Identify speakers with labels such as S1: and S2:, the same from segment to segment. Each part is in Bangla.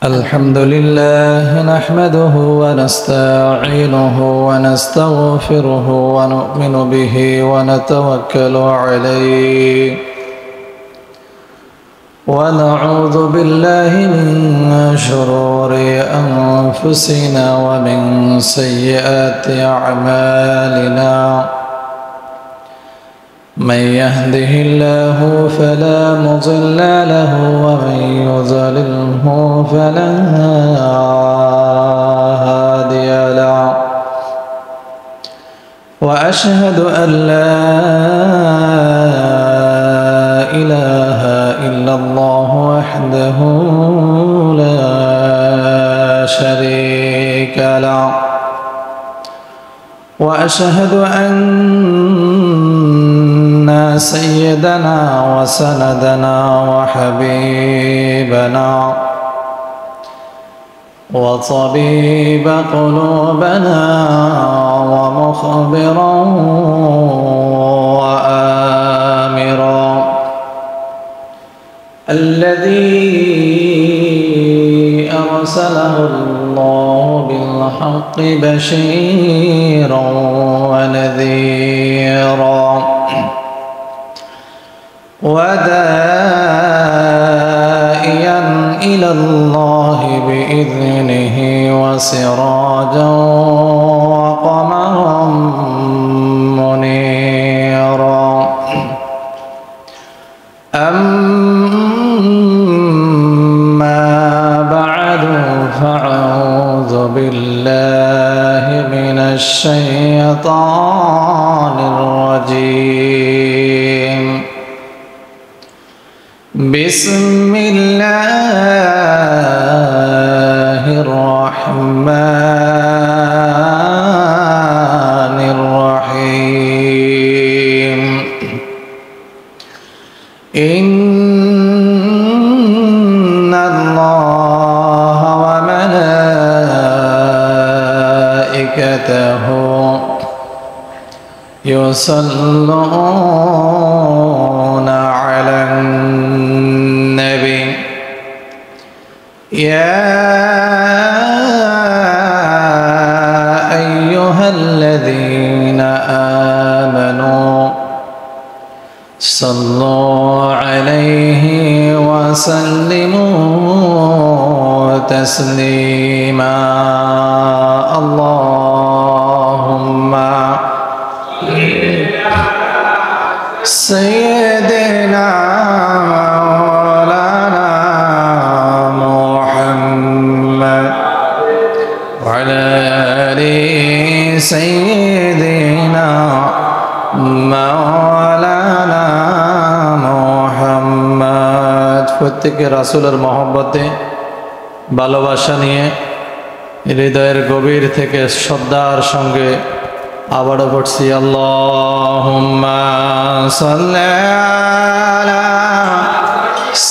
S1: الحمد لله نحمده ونستعينه ونستغفره ونؤمن به ونتوكل عليه ونعوذ بالله من شرور أنفسنا ومن سيئات أعمالنا من يهده الله فلا مضل له ومن يضلله فلا هادي له وأشهد أن لا إله إلا الله وحده لا شريك له وأشهد أن سيدنا وسندنا وحبيبنا وطبيب قلوبنا ومخبرا وآمرا الذي أرسله الله بالحق بشيرا ونذيرا وداعيا إلى الله بإذنه وسراجا وقمرا منيرا أما بعد فأعوذ بالله من الشيطان الرجيم بسم الله الرحمن الرحيم إن الله وملائكته يصلون على النبي يا أيها الذين آمنوا صلوا عليه وسلموا تسليما اللهم سيدنا مولانا محمد وعلى آل سيدنا مولانا محمد প্রত্যেকে রাসূলের মহব্বতে ভালোবাসা নিয়ে হৃদয়ের গভীর থেকে শ্রদ্ধার সঙ্গে আবারও পড়ছি আল্লাহুম্মা সাল্লি আলা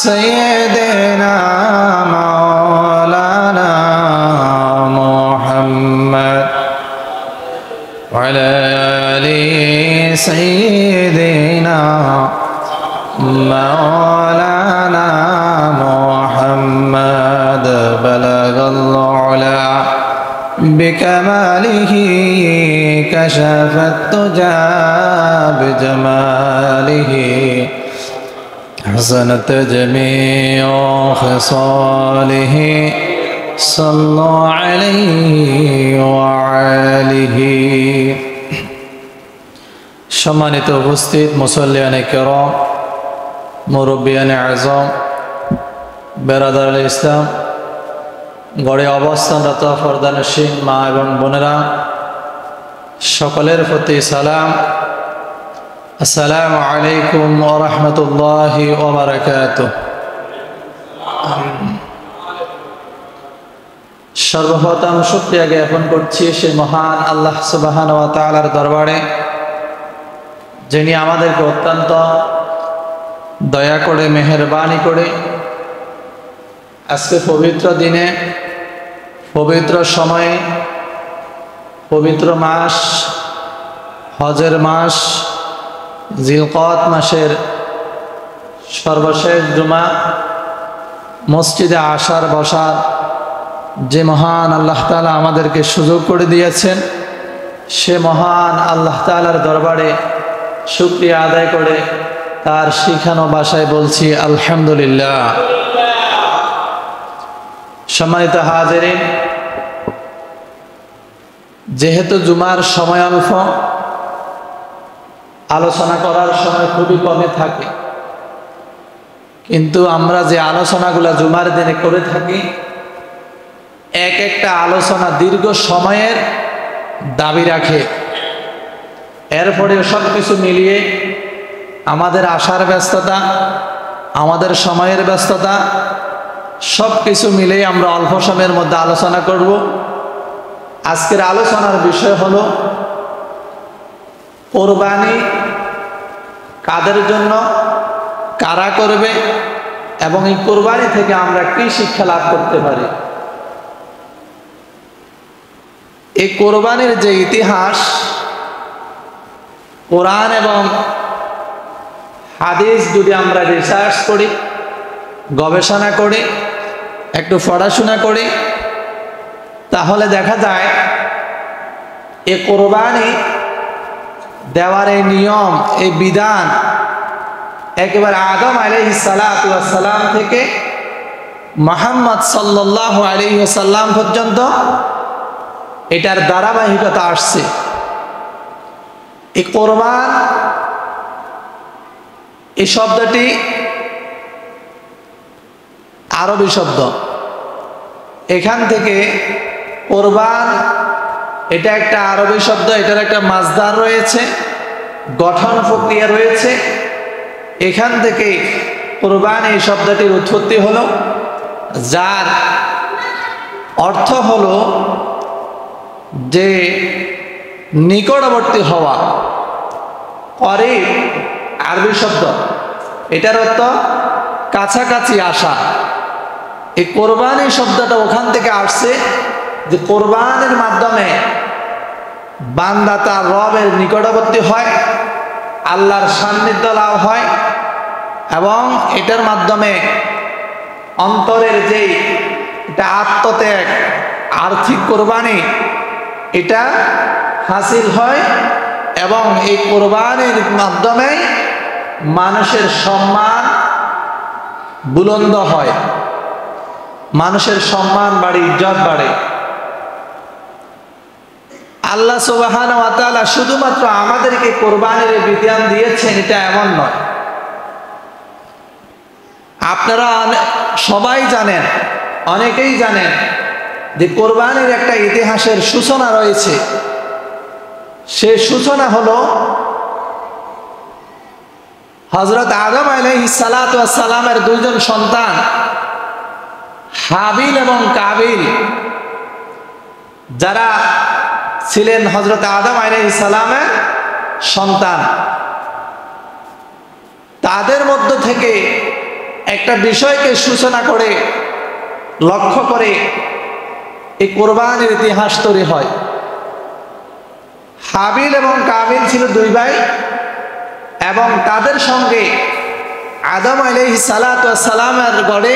S1: সাইয়্যিদিনা মাওলানা মুহাম্মদ ওয়া আলা আলি সাইয়্যিদিনা মাওলানা মুহাম্মদ বালাগাল্লাহু আলা بكماله كشف الدجى بجماله حسنت جميع خصاله صلوا عليه وآله সম্মানিত উপস্থিত মুসল্লিয়ানে কেরাম মুরব্বিয়ানে আযম বেরাদার ইসলাম গড়ে অবস্থানরত ফরদানশীন মা এবং বোনেরা সকলের প্রতি সালাম আসসালামু আলাইকুম ওয়া রাহমাতুল্লাহি ওয়া বারাকাতুহু সর্বপ্রথম শুকরিয়া জ্ঞাপন করছি সেই মহান আল্লাহ সুবহানাহু ওয়া তাআলার দরবারে যিনি আমাদেরকে অত্যন্ত দয়া করে মেহেরবানি করে আজকে পবিত্র দিনে পবিত্র সময়ে পবিত্র মাস হজের মাস জিলকদ মাসের সর্বশেষ জুমা মসজিদে আসার বসার যে মহান আল্লাহ তাআলা আমাদেরকে সুযোগ করে দিয়েছেন, সে মহান আল্লাহ তাআলার দরবারে শুকরিয়া আদায় করে তার শিখানো ভাষায় বলছি আলহামদুলিল্লাহ। সম্মানিত হাজিরিন, যেহেতু জুমার সময় অল্প, আলোচনা করার সময় খুবই কমে থাকে, কিন্তু আমরা যে আলোচনাগুলো জুমার দিনে করে থাকি, এক একটা আলোচনা দীর্ঘ সময়ের দাবি রাখে। এরপরে সব কিছু মিলিয়ে আমাদের আশার ব্যস্ততা, আমাদের সময়ের ব্যস্ততা, সব কিছু মিলেই আমরা অল্প সময়ের মধ্যে আলোচনা করব। আজকের আলোচনার বিষয় হলো কোরবানি কাদের জন্য, কারা করবে, এবং এই কোরবানি থেকে আমরা কি শিক্ষা লাভ করতে পারি। এই কোরবানির যে ইতিহাস, কোরআন এবং হাদিস যদি আমরা রিসার্চ করি, গবেষণা করি, একটু পড়াশোনা করি, তাহলে দেখা যায় এই কোরবানি দেওয়ার এই নিয়ম, এই বিধান একেবারে আদম আলাইহিস সালাতু ওয়াস সালাম থেকে মুহাম্মদ সাল্লাল্লাহু আলাইহি ওয়াসাল্লাম পর্যন্ত এটার ধারাবাহিকতা আসছে। এই কোরবান এই শব্দটি আরবি শব্দ। এখান থেকে কোরবান এটা একটা আরবি শব্দ, এটার একটা মাজদার রয়েছে, গঠন প্রক্রিয়া রয়েছে। এখান থেকে কোরবান এই শব্দটির উৎপত্তি হলো, যার অর্থ হলো যে নিকটবর্তী হওয়া, করিব আরবি শব্দ, এটার অর্থ কাছাকাছি আসা। এই কোরবানি শব্দটা ওখান থেকে আসছে যে কোরবানের মাধ্যমে বান্দা তার রবের নিকটবর্তী হয়, আল্লাহর সান্নিধ্য লাভ হয়, এবং এটার মাধ্যমে অন্তরের যেই এটা আত্মত্যাগ, আর্থিক কোরবানি, এটা হাসিল হয়, এবং এই কোরবানির মাধ্যমে মানুষের সম্মান বুলন্দ হয়, মানুষের সম্মান বাড়ে, ইজ্জত বাড়ে। আল্লাহ সুবহানাহু ওয়া তাআলা শুধুমাত্র আমাদেরকে কোরবানির বিধান দিয়েছেন এটা এমন নয়। আপনারা সবাই জানেন, অনেকেই জানেন যে কোরবানির একটা ইতিহাসের সূচনা রয়েছে। সেই সূচনা হলো হযরত আদম আলাইহিস সালাতু ওয়াস সালামের দুইজন সন্তান হাবিল এবং কাবিল, যারা ছিলেন হযরত আদম আলাইহিস সালামের সন্তান, তাদের মধ্য থেকে একটা বিষয়কে সূচনা করে, লক্ষ্য করে এই কোরবানির ইতিহাস তৈরি হয়। হাবিল এবং কাবিল ছিল দুই ভাই, এবং তাদের সঙ্গে আদম আলাইহিস সালাতু ওয়াস সালামের গড়ে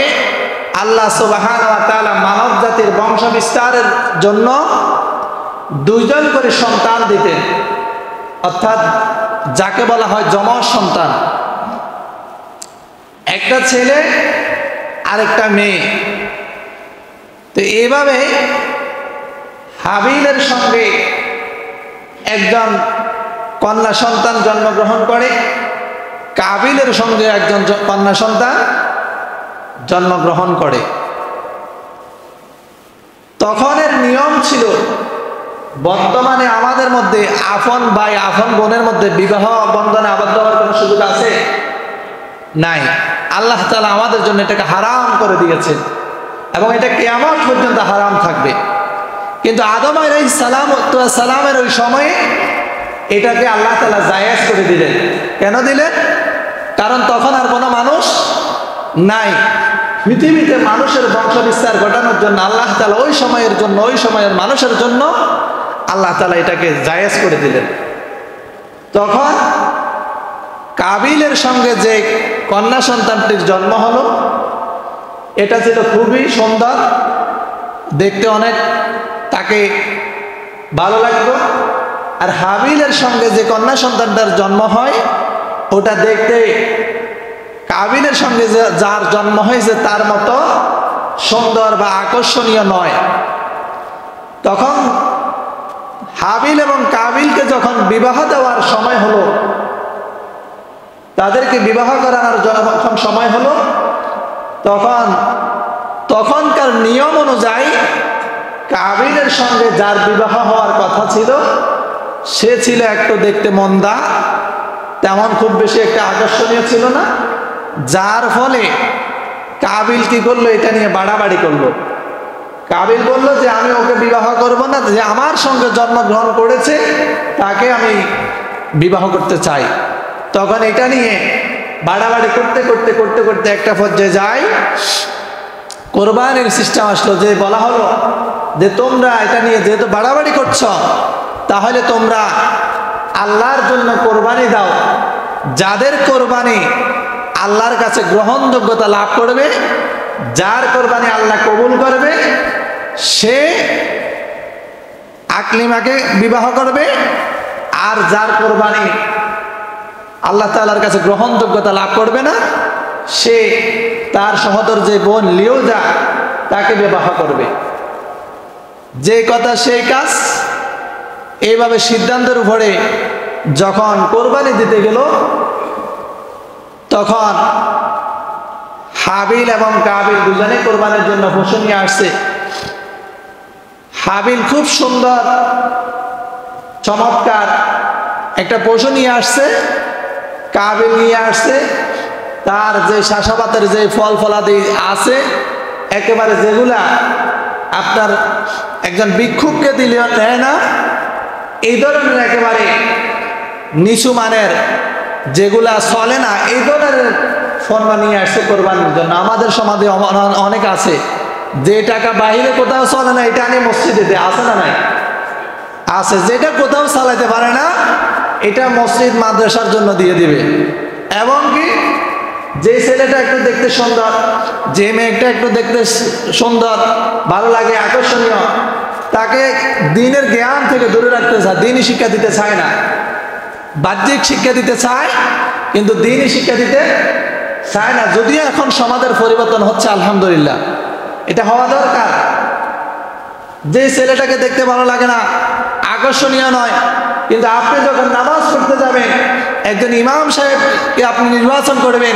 S1: আল্লাহ সুবহানাহু ওয়া তাআলা মানব জাতির বংশ বিস্তারের জন্য দুইজন করে সন্তান দিতেন, অর্থাৎ যাকে বলা হয় যমজ সন্তান, একটা ছেলে আর একটা মেয়ে। তো এইভাবে হাবিলের সঙ্গে একজন কন্যা সন্তান জন্মগ্রহণ করে, কাবিলের সঙ্গে একজন কন্যা সন্তান জন্মগ্রহণ করে। তখনের নিয়ম ছিল, বর্তমানে আমাদের মধ্যে আপন ভাই আপন বোনের মধ্যে বিবাহ বন্ধনে আবদ্ধ হওয়ার কোনো সুযোগ আছে? নাই। আল্লাহ তাআলা আমাদের জন্য এটাকে হারাম করে দিয়েছেন, এবং এটা কিয়ামত পর্যন্ত হারাম থাকবে। কিন্তু আদম আলাইহিস সালামের ওই সময়ে এটাকে আল্লাহ তাআলা জায়েজ করে দিলেন। কেন দিলেন? কারণ তখন আর কোনো মানুষ নাই। পৃথিবীতে মানুষের বংশ বিস্তার ঘটানোর জন্য আল্লাহ তাআলা ওই সময়ের জন্য, ওই সময়ের মানুষের জন্য আল্লাহ তাআলা এটাকে জায়েজ করে দিলেন। তখন কাবিলের সঙ্গে যে কন্যা সন্তানটির জন্ম হলো, এটা ছিল খুবই সুন্দর, দেখতে অনেক তাকে ভালো লাগতো। আর হাবিলের সঙ্গে যে কন্যা সন্তানটার জন্ম হয় ওটা দেখতে কাবিলের সঙ্গে যার জন্ম হয়েছে তার মতো সুন্দর বা আকর্ষণীয় নয়। তখন হাবিল এবং কাবিলকে যখন বিবাহ দেওয়ার সময় হলো, তাদেরকে বিবাহ করানোর যখন সময় হলো, তখনকার নিয়ম অনুযায়ী কাবিলের সঙ্গে যার বিবাহ হওয়ার কথা ছিল সে ছিল একটু দেখতে মন্দা, তেমন খুব বেশি একটা আকর্ষণীয় ছিল না। যার ফলে কাবিল কি করলো, এটা নিয়ে বাড়াবাড়ি করলো। কাবিল বলল যে আমি ওকে বিবাহ করব না, যে আমার সঙ্গে জন্মগ্রহণ করেছে তাকে আমি বিবাহ করতে চাই। তখন এটা নিয়ে বাড়াবাড়ি করতে করতে করতে করতে একটা পর্যায়ে যায় কোরবানির সিস্টেম আসলো, যে বলা হলো যে তোমরা এটা নিয়ে যেহেতু বাড়াবাড়ি করছো তাহলে তোমরা আল্লাহর জন্য কোরবানি দাও। যাদের কোরবানি আল্লাহর কাছে গ্রহণযোগ্যতা লাভ করবে, যার কোরবানি আল্লাহ কবুল করবে, সে আকলিমাকে বিবাহ করবে। আর যার কোরবানি আল্লাহ তাআলার কাছে গ্রহণযোগ্যতা লাভ করবে না, সে তার সহোদর যে বোন লিওজা তাকে বিবাহ করবে। যে কথা সেই কাজ। এইভাবে সিদ্ধান্তের উপরে যখন কোরবানি দিতে গেল, তখন হাবিল এবং কাবিল দুজনে কোরবানির জন্য পশু নিয়ে আসছে। হাবিল খুব সুন্দর চমৎকার একটা পশু নিয়ে আসছে, কাবিল নিয়ে আসছে তার যে চাষাবাদের যে ফল ফলাদি আছে একেবারে যেগুলা আপনার একজন ভিক্ষুককে দিলেও নেয় না, এই ধরনের একেবারে নিচু মানের যেগুলা চলে না, এই ধরনের পণ্য নিয়ে আসছে কোরবানির জন্য। আমাদের সমাজে অনেক আছে যে টাকা বাইরে কোথাও চলে না, এটা নিয়ে মসজিদে দেয়, আছে না নাই? আছে। যেটা কোথাও চালাতে পারে না এটা মসজিদ মাদ্রাসার জন্য দিয়ে দিবে। এবং কি যে ছেলেটা একটু দেখতে সুন্দর, যে মেয়েটা একটু দেখতে সুন্দর, ভালো লাগে, আকর্ষণীয়, তাকে দ্বীনের জ্ঞান থেকে দূরে রাখতে চায়, দ্বীনি শিক্ষা দিতে চায় না। বাহ্যিক শিক্ষা দিতে চায় কিন্তু দ্বীনি শিক্ষা দিতে চায় না। যদিও এখন সমাজের পরিবর্তন হচ্ছে, আলহামদুলিল্লাহ, এটা হওয়া দরকার। যে ছেলেটাকে দেখতে ভালো লাগে না, আকর্ষণীয় নয়, কিন্তু আপনি যখন নামাজ পড়তে যাবেন, একজন ইমাম সাহেবকে আপনি নির্বাচন করবেন,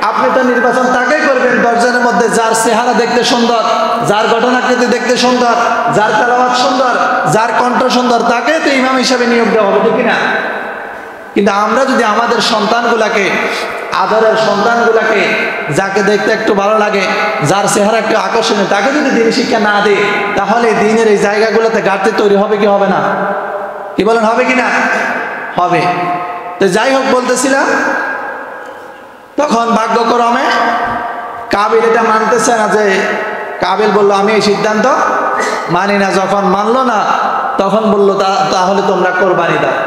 S1: আপনি তো নির্বাচন তাকেই করবেন 10 জনের মধ্যে যার চেহারা দেখতে সুন্দর, যার গঠনাকৃতি দেখতে সুন্দর, যার তেলাওয়াত সুন্দর, যার কণ্ঠ সুন্দর, তাকে তো ইমাম হিসাবে নিয়োগ দেওয়া হবে, ঠিক না? কিন্তু আমরা যদি আমাদের সন্তানগুলাকে, আদরের সন্তানগুলাকে, যাকে দেখতে একটু ভালো লাগে, যার চেহারা একটু আকর্ষণীয়, তাকে যদি দিন শিক্ষা না দিই, তাহলে দিনের এই জায়গাগুলোতে ঘাটতি তৈরি হবে কি হবে না? কি বলেন, হবে কি না? হবে। তো যাই হোক, বলতেছিলাম, তখন ভাগ্যক্রমে কাবিল এটা মানতেছে না। যে কাবিল বলল আমি এই সিদ্ধান্ত মানি না। যখন মানলো না তখন বললো তাহলে তোমরা কোরবানি দাও।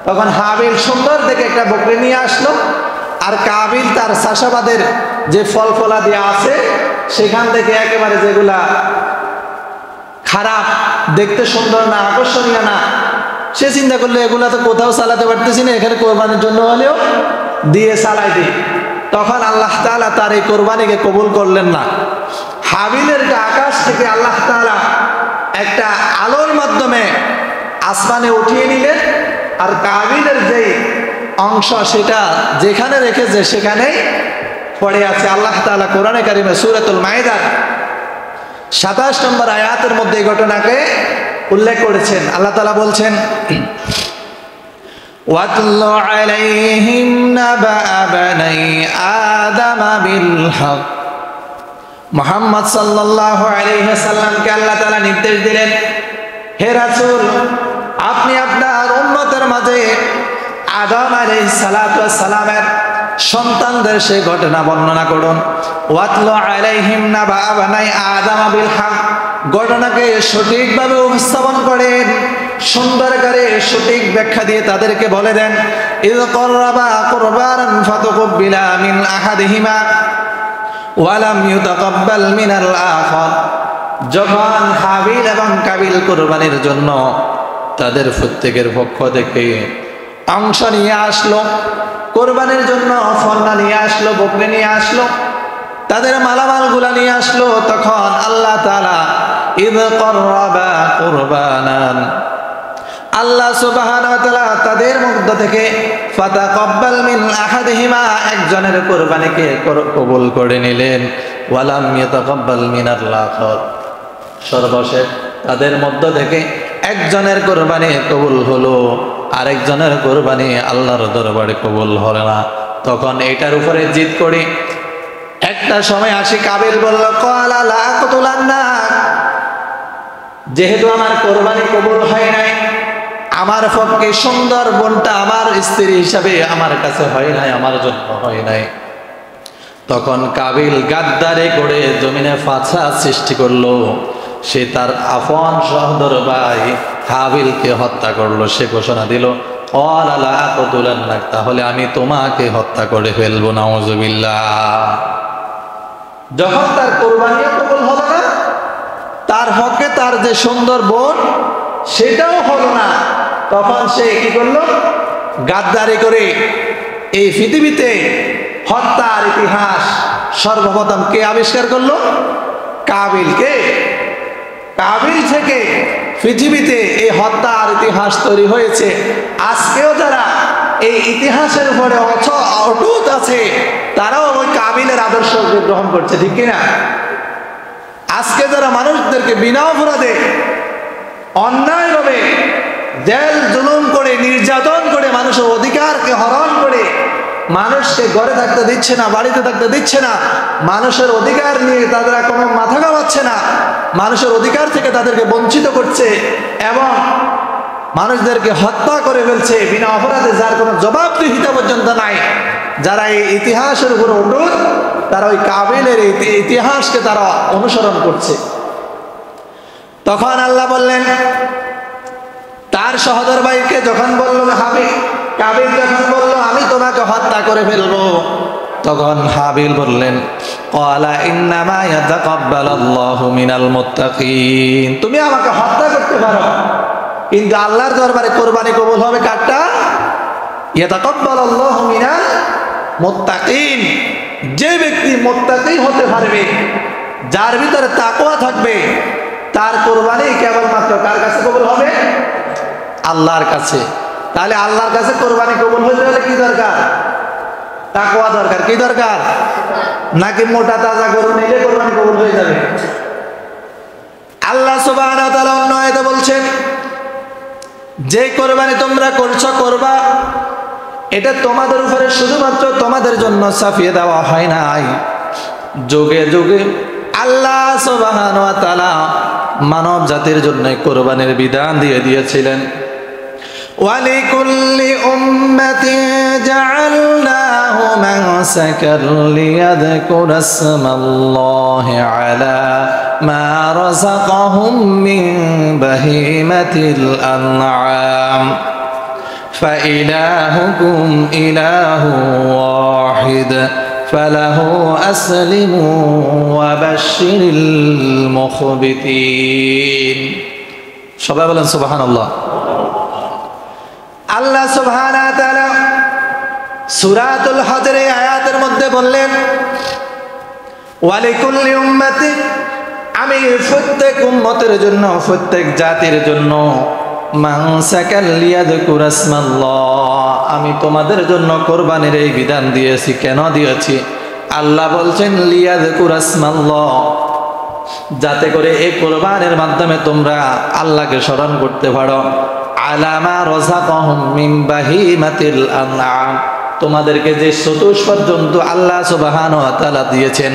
S1: তখন হাবিল সুন্দর দেখে একটা বকরি নিয়ে আসলো, আর কাবিল তার চাষাবাদের যে ফল ফলাদি আছে সেখান থেকে একেবারে যেগুলা খারাপ, দেখতে সুন্দর না, আকর্ষণীয় না, সে চিন্তা করলো এগুলা তো কোথাও চালাতে পারতেছি না, এখানে কোরবানির জন্য হলেও দিয়ে চালাই দিই। তখন আল্লাহ তাআলা তার এই কোরবানিকে কবুল করলেন না। হাবিলের আকাশ থেকে আল্লাহ তাআলা একটা আলোর মাধ্যমে আসমানে উঠিয়ে নিলেন, আর কাবিলের যেই অংশ সেটা যেখানে রেখেছে সেখানেই পড়ে আছে। আল্লাহ তাআলা কোরআনে কারিমে সূরাতুল মাইদার 27 নম্বর আয়াতের মধ্যে এই ঘটনাকে উল্লেখ করেছেন। আল্লাহ তাআলা বলছেন, ওয়াতলু আলাইহিম নাবা বানি আদম বিল হক। মুহাম্মদ সাল্লাল্লাহু আলাইহি ওয়াসাল্লামকে আল্লাহ তাআলা নির্দেশ দিলেন, হে রাসূল, আপনি আপনার উম্মতের মাঝে আদম আলাইহিস সালাতু ওয়াস সালামের সন্তানদের সেই ঘটনা বর্ণনা করুন। ওয়াতলু আলাইহিম নাবা বানি আদম বিল হক, ঘটনাকে সঠিকভাবে উপস্থাপন করেন, সুন্দর করে সঠিক ব্যাখ্যা দিয়ে তাদেরকে বলে দেন, ইয কররাবা কুরবানান ফাতাকাব্বালা মিন আহাদিহিমা ওয়া লাম ইউতাকাব্বাল মিনাল আখার। যখন হাবিল এবং কাবিল কোরবানির জন্য তাদের প্রত্যেকের পক্ষ থেকে অংশ নিয়ে আসলো, কোরবানির জন্য ফন্না নিয়ে আসলো, বকরি নিয়ে আসলো, তাদের মালামালগুলা নিয়ে আসলো, তখন আল্লাহ তাআলা ইয কররাবা কুরবানান, আল্লাহ সুবহানাহু ওয়া তাআলা তাদের মধ্য থেকে ফাতাকাব্বাল মিন আহাদিহিমা, একজনের কোরবানিকে কবুল করে নিলেন, ওয়ালাম ইয়াতাকাব্বাল মিনাল আখার, সর্বশেষ তাদের মধ্য থেকে একজনের কোরবানি কবুল হলো, আরেকজনের কোরবানি আল্লাহর দরবারে কবুল হলো না। তখন এটার উপরে জিদ করি একটা সময় আসি, কাবিল বলল ক্বালা লা আকতুলান্না, যেহেতু আমার কোরবানি কবুল হয় নাই, আমার পক্ষে সুন্দর বোনটা আমার স্ত্রী হিসাবে আমার কাছে হয় নাই, আমার জন্য হয় নাই। তখন কাবিল গাদ্দারি করে জমিনে ফাঁসা সৃষ্টি করলো, সে তার আপন সহোদর ভাই হাবিলকে হত্যা করলো। সে ঘোষণা দিল ক্বালা লা আকতুলান্নাক, তাহলে আমি তোমাকে হত্যা করে ফেলবো, নাউযুবিল্লাহ। যখন তার কোরবানিও কবুল হলো না, তার হকে তার যে সুন্দর বোন সেটাও হলো না, তখন সে কি করলো? গাদ্দারি করে এই পৃথিবীতে হত্যার ইতিহাস সর্বপ্রথম কে আবিষ্কার করলো? কাবিলকে। কাবিল থেকে পৃথিবীতে এই হত্যার ইতিহাস তৈরি হয়েছে। আজকেও যারা এই ইতিহাসের উপরে অটুট আছে, তারাও ওই কাবিলের আদর্শ গ্রহণ করছে, ঠিক কিনা? আজকে যারা মানুষদেরকে বিনা অপরাধে অন্যায়ভাবে জেল জুলুম করে, নির্যাতন করে, মানুষের অধিকারকে হরণ করে, মানুষকে ঘরে থাকতে দিচ্ছে না, বাড়িতে থাকতে দিচ্ছে না, মানুষের অধিকার নিয়ে তারা কোনো মাথা ঘামাচ্ছে না, মানুষের অধিকার থেকে তাদেরকে বঞ্চিত করছে এবং মানুষদেরকে হত্যা করে ফেলছে বিনা অপরাধে, যার কোনো জবাবদিহিতা পর্যন্ত নাই, যারা এই ইতিহাসের উপর অটুট, তারা ওই কাবিলের ইতিহাসকে তারা অনুসরণ করছে। তখন আল্লাহ বললেন, তার সহোদর ভাইকে যখন বলল কাবিল যখন বলল আমি তোমাকে হত্যা করে ফেলবো, তখন হাবিল বললেন ক্বালা ইন্নামা ইয়াতাকাব্বালুল্লাহু মিনাল মুত্তাকিন, তুমি আমাকে হত্যা করতে পারো, কিন্তু আল্লাহর দরবারে কোরবানি কবুল হবে কারটা? ইয়াতাকাব্বালুল্লাহু মিনাল মুত্তাকিন, যে ব্যক্তি মুত্তাকি হতে পারবে, যার ভিতরে তাকওয়া থাকবে, তার কোরবানি কেবলমাত্র কার কাছে কবুল হবে? আল্লাহর কাছে। তাহলে আল্লাহর কাছে কোরবানি কবুল হতে হলে কি দরকার? তাকওয়া দরকার। কি দরকার? নাকি মোটা তাজা গরু নিলে কোরবানি কবুল হয়ে যাবে? আল্লাহ সুবহানাহু ওয়া তাআলা অন্য আয়াতে বলছেন, যে কোরবানি তোমরা করছো করবা, এটা তোমাদের উপরে শুধুমাত্র তোমাদের জন্য ছাপিয়ে দেওয়া হয় নাই, যুগে যুগে আল্লাহ সুবহানাহু ওয়া তাআলা মানব জাতির জন্য কোরবানির বিধান দিয়ে দিয়েছিলেন। ওয়ালিকুল্লি উম্মাতিন জাআলনাহু মানসাকান লিয়াযকুরু ইসমাল্লাহি আলা মা রাযাকাহুম মিন বাহিমাতিল আনআম ফাইলাহুকুম ইলাহু ওয়াহিদ ফালাহু আসলিমু ওয়া বাশশিরিল মুখবিতিন। সবাই বলেন সুবহানাল্লাহ। আল্লাহ সুবহানাহু ওয়া তাআলা সূরাতুল হজর আয়াতের মধ্যে বললেন, ওয়ালিকুল্লি উম্মতি, আমি প্রত্যেক উম্মতের জন্য, প্রত্যেক জাতির জন্য, মানসাকান লিয়াযকুরু ইসমাল্লাহ, আমি তোমাদের জন্য কোরবানির এই বিধান দিয়েছি। কেন দিয়েছি? আল্লাহ বলছেন লিয়াযকুরু ইসমাল্লাহ, যাতে করে এই কোরবানির মাধ্যমে তোমরা আল্লাহকে স্মরণ করতে পারো, আলা মা রাযাকাহুম মিন বাহিমাতিল আনআম, তোমাদেরকে যে চতুষ্পদ জন্তু আল্লাহ সুবহানাহু ওয়া তাআলা দিয়েছেন,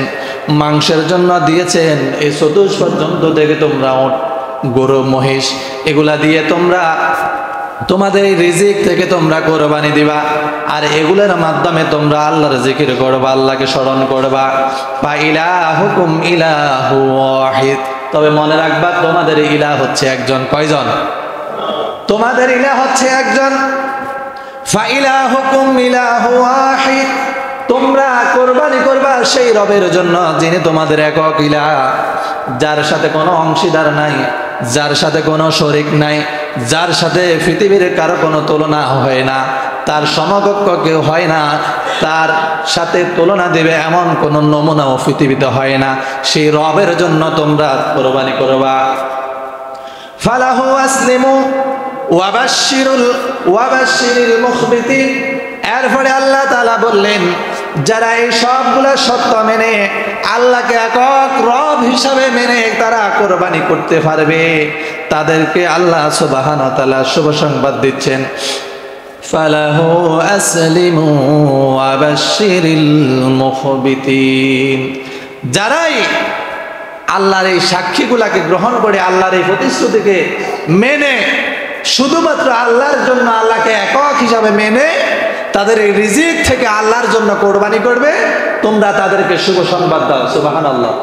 S1: মাংসের জন্য দিয়েছেন, এই চতুষ্পদ জন্তু থেকে তোমরা গরু মহিষ এগুলা দিয়ে তোমরা তোমাদের এই রিজিক থেকে তোমরা কোরবানি দিবা, আর এগুলোর মাধ্যমে তোমরা আল্লাহর জিকির করবা, আল্লাহকে স্মরণ করবা। ফা ইলাহুকুম ইলাহু ওয়াহিদ, তবে মনে রাখবা তোমাদের ইলাহ হচ্ছে একজন। কয়জন? তোমাদের ইলাহ হচ্ছে একজন। ফা ইলাহুকুম ইলাহু ওয়াহিদ, তোমরা কোরবানি করবা সেই রবের জন্য যিনি তোমাদের একক ইলাহ, যার সাথে কোনো অংশীদার নাই, যার সাথে কোনো শরিক নাই, যার সাথে পৃথিবীর কারো কোনো তুলনা হয় না, তার সমকক্ষ কেউ হয় না, তার সাথে তুলনা দেবে এমন কোনো নমুনাও পৃথিবীতে হয় না। সেই রবের জন্য তোমরা কোরবানি করবা। ফালাহু আসলিমু ওয়াবাশশিরিল মুখবিতিন। এরপরে আল্লাহ তাআলা বললেন, যারা এই সবগুলো সত্য মেনে আল্লাহকে একক রব হিসাবে মেনে তারা কোরবানি করতে পারবে, তাদেরকে আল্লাহ সুবহানাহু ওয়া তাআলা শুভ সংবাদ দিচ্ছেন, ফালাহু আসলিমু ওয়াবাশশিরিল মুখবিতিন। যারাই আল্লাহর এই সাক্ষীগুলাকে গ্রহণ করে, আল্লাহর এই প্রতিশ্রুতিকে মেনে শুধুমাত্র আল্লাহর জন্য, আল্লাহকে একক হিসাবে মেনে তাদের এই রিজিক থেকে আল্লাহর জন্য কোরবানি করবে, তোমরা তাদেরকে শুভ সংবাদ দাও। সুবহানাল্লাহ।